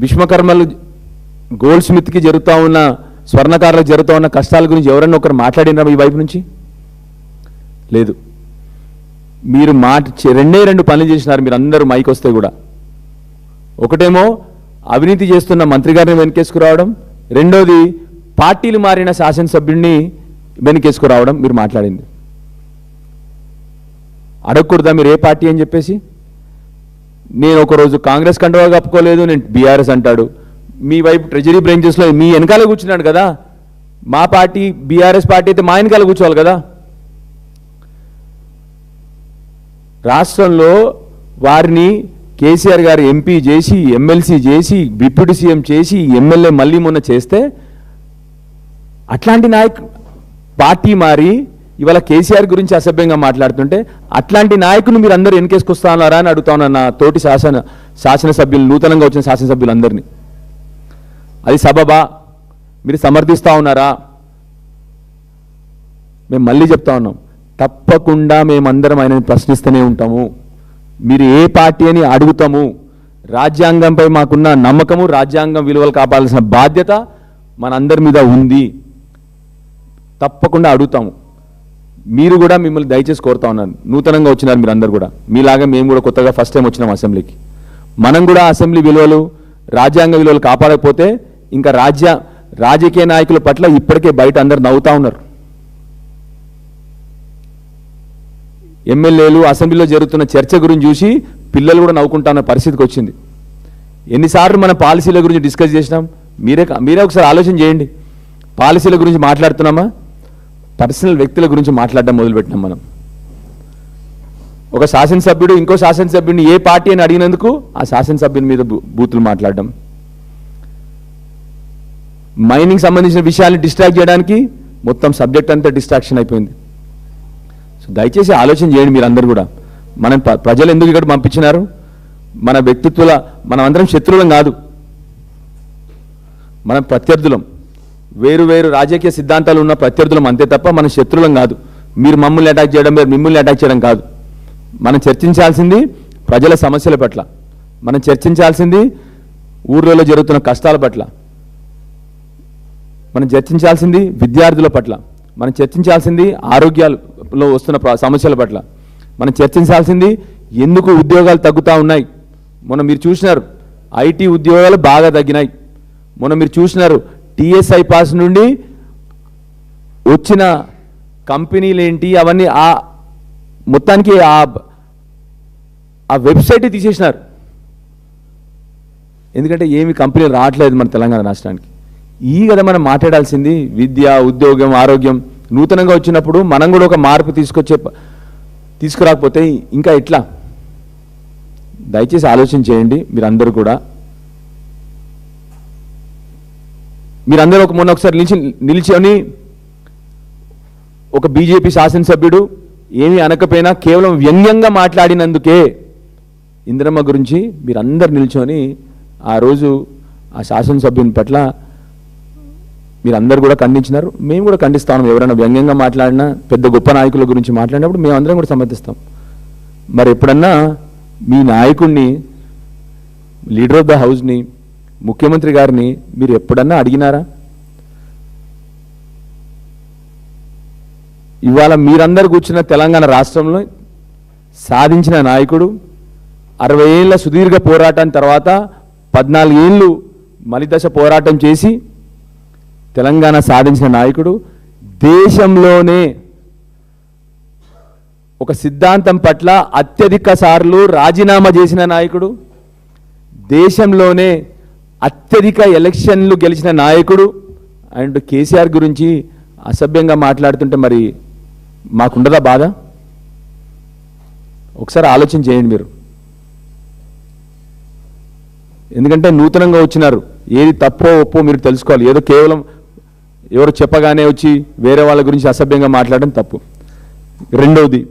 విశ్వకర్మలు gold స్మిత్కి జరుగుతూ ఉన్న స్వర్ణకారులకు జరుగుతూ ఉన్న కష్టాల గురించి ఎవరన్నా ఒకరు మాట్లాడినారా ఈ వైపు నుంచి? లేదు. మీరు రెండు పనులు చేసినారు మీరు అందరూ మైక్ వస్తే కూడా. ఒకటేమో అవినీతి చేస్తున్న మంత్రి గారిని వెనకేసుకురావడం, రెండోది పార్టీలు మారిన శాసనసభ్యుడిని వెనకేసుకురావడం మీరు మాట్లాడింది. అడగకూడదా మీరు ఏ పార్టీ అని చెప్పేసి? నేను ఒకరోజు కాంగ్రెస్ కండువా కప్పుకోలేదు, నేను బీఆర్ఎస్ అంటాడు. మీ వైపు ట్రెజరీ బ్రాంచెస్లో మీ వెనకాల కూర్చున్నాడు కదా. మా పార్టీ బీఆర్ఎస్ పార్టీ అయితే మా వెనకాల కూర్చోవాలి కదా. రాష్ట్రంలో వారిని కేసీఆర్ గారు ఎంపీ చేసి, ఎమ్మెల్సీ చేసి, డిప్యూటీ సీఎం చేసి, ఎమ్మెల్యే మళ్ళీ మొన్న చేస్తే అట్లాంటి పార్టీ మారి ఇవాళ కేసీఆర్ గురించి అసభ్యంగా మాట్లాడుతుంటే అట్లాంటి నాయకుని మీరు అందరూ వెనకేసుకొస్తా ఉన్నారా అని అడుగుతా ఉన్నా నా తోటి శాసనసభ్యులు, నూతనంగా వచ్చిన శాసనసభ్యులందరినీ. అది సబబా? మీరు సమర్థిస్తూ ఉన్నారా? మేము మళ్ళీ చెప్తా ఉన్నాం, తప్పకుండా మేమందరం ఆయనని ప్రశ్నిస్తూనే ఉంటాము. మీరు ఏ పార్టీ అని అడుగుతాము. రాజ్యాంగంపై మాకున్న నమ్మకము, రాజ్యాంగం విలువలు కాపాడాల్సిన బాధ్యత మనందరి మీద ఉంది. తప్పకుండా అడుగుతాము. మీరు కూడా మిమ్మల్ని దయచేసి కోరుతా ఉన్నాను, నూతనంగా వచ్చినారు మీరు అందరు కూడా, మీలాగా మేము కూడా కొత్తగా ఫస్ట్ టైం వచ్చినాం అసెంబ్లీకి. మనం కూడా అసెంబ్లీ విలువలు, రాజ్యాంగ విలువలు కాపాడకపోతే ఇంకా రాజకీయ నాయకుల పట్ల ఇప్పటికే బయట అందరు నవ్వుతా ఉన్నారు. ఎమ్మెల్యేలు అసెంబ్లీలో జరుగుతున్న చర్చ గురించి చూసి పిల్లలు కూడా నవ్వుకుంటున్న పరిస్థితికి వచ్చింది. ఎన్నిసార్లు మన పాలసీల గురించి డిస్కస్ చేసినాం? మీరే ఒకసారి ఆలోచన చేయండి. పాలసీల గురించి మాట్లాడుతున్నామా? పర్సనల్ వ్యక్తుల గురించి మాట్లాడడం మొదలుపెట్టినాం మనం. ఒక శాసనసభ్యుడు ఇంకో శాసనసభ్యుడిని ఏ పార్టీ అని అడిగినందుకు ఆ శాసనసభ్యుని మీద బూతులు మాట్లాడడం, మైనింగ్ సంబంధించిన విషయాన్ని డిస్ట్రాక్ట్ చేయడానికి మొత్తం సబ్జెక్ట్ అంతా డిస్ట్రాక్షన్ అయిపోయింది. సో దయచేసి ఆలోచన చేయండి మీరందరూ కూడా. మనం ప్రజలు ఎందుకు ఇక్కడ పంపించినారు? మన వ్యక్తిత్వాల, మనం అందరం శత్రువులం కాదు, మనం ప్రత్యర్థులం. వేరు వేరు రాజకీయ సిద్ధాంతాలు ఉన్న ప్రత్యర్థులం అంతే తప్ప మన శత్రువులం కాదు. మీరు మమ్మల్ని అటాక్ చేయడం, మీరు మిమ్మల్ని అటాక్ చేయడం కాదు. మనం చర్చించాల్సింది ప్రజల సమస్యల పట్ల, మనం చర్చించాల్సింది ఊర్లలో జరుగుతున్న కష్టాల పట్ల, మనం చర్చించాల్సింది విద్యార్థుల పట్ల, మనం చర్చించాల్సింది ఆరోగ్యాలలో వస్తున్న సమస్యల పట్ల, మనం చర్చించాల్సింది ఎందుకు ఉద్యోగాలు తగ్గుతూ ఉన్నాయి. మొన్న మీరు చూసినారు ఐటీ ఉద్యోగాలు బాగా తగ్గినాయి. మొన్న మీరు చూసినారు టీఎస్ఐ పాస్ నుండి వచ్చిన కంపెనీలు ఏంటి అవన్నీ మొత్తానికి ఆ వెబ్సైట్ తీసేసినారు. ఎందుకంటే ఏమి కంపెనీలు రావట్లేదు మన తెలంగాణ రాష్ట్రానికి. ఈ కదా మనం మాట్లాడాల్సింది. విద్య, ఉద్యోగం, ఆరోగ్యం నూతనంగా వచ్చినప్పుడు మనం కూడా ఒక మార్పు తీసుకురాకపోతే ఇంకా ఎట్లా? దయచేసి ఆలోచన చేయండి మీరందరూ కూడా. మీరందరూ మొన్న ఒకసారి నిలిచి ఒక బీజేపీ శాసనసభ్యుడు ఏమీ అనకపోయినా కేవలం వ్యంగ్యంగా మాట్లాడినందుకే ఇందిరమ్మ గురించి మీరందరూ నిల్చొని ఆ రోజు ఆ శాసనసభ్యుని పట్ల మీరందరూ కూడా ఖండించినారు. మేము కూడా ఖండిస్తాం. ఎవరైనా వ్యంగ్యంగా మాట్లాడినా, పెద్ద గొప్ప నాయకుల గురించి మాట్లాడినప్పుడు మేము అందరం కూడా సమర్థిస్తాం. మరి ఎప్పుడన్నా మీ నాయకుడిని, లీడర్ ఆఫ్ ద హౌస్ని, ముఖ్యమంత్రి గారిని మీరు ఎప్పుడన్నా అడిగినారా? ఇవాళ మీరందరూ కూర్చున్న తెలంగాణ రాష్ట్రంలో సాధించిన నాయకుడు, 60 ఏళ్ల సుదీర్ఘ పోరాటం తర్వాత 14 ఏళ్ళు మలిదశ పోరాటం చేసి తెలంగాణ సాధించిన నాయకుడు, దేశంలోనే ఒక సిద్ధాంతం పట్ల అత్యధిక సార్లు రాజీనామా చేసిన నాయకుడు, దేశంలోనే అత్యధిక ఎలక్షన్లు గెలిచిన నాయకుడు అండ్ కేసీఆర్ గురించి అసభ్యంగా మాట్లాడుతుంటే మరి మాకుండదా బాధ? ఒకసారి ఆలోచన చేయండి మీరు. ఎందుకంటే నూతనంగా వచ్చినారు, ఏది తప్పో ఒప్పో మీరు తెలుసుకోవాలి. ఏదో కేవలం ఎవరు చెప్పగానే వచ్చి వేరే వాళ్ళ గురించి అసభ్యంగా మాట్లాడడం తప్పు. రెండవది,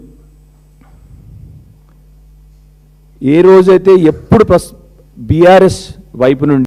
ఏ రోజైతే ఎప్పుడు బీఆర్ఎస్ వైపు నుండి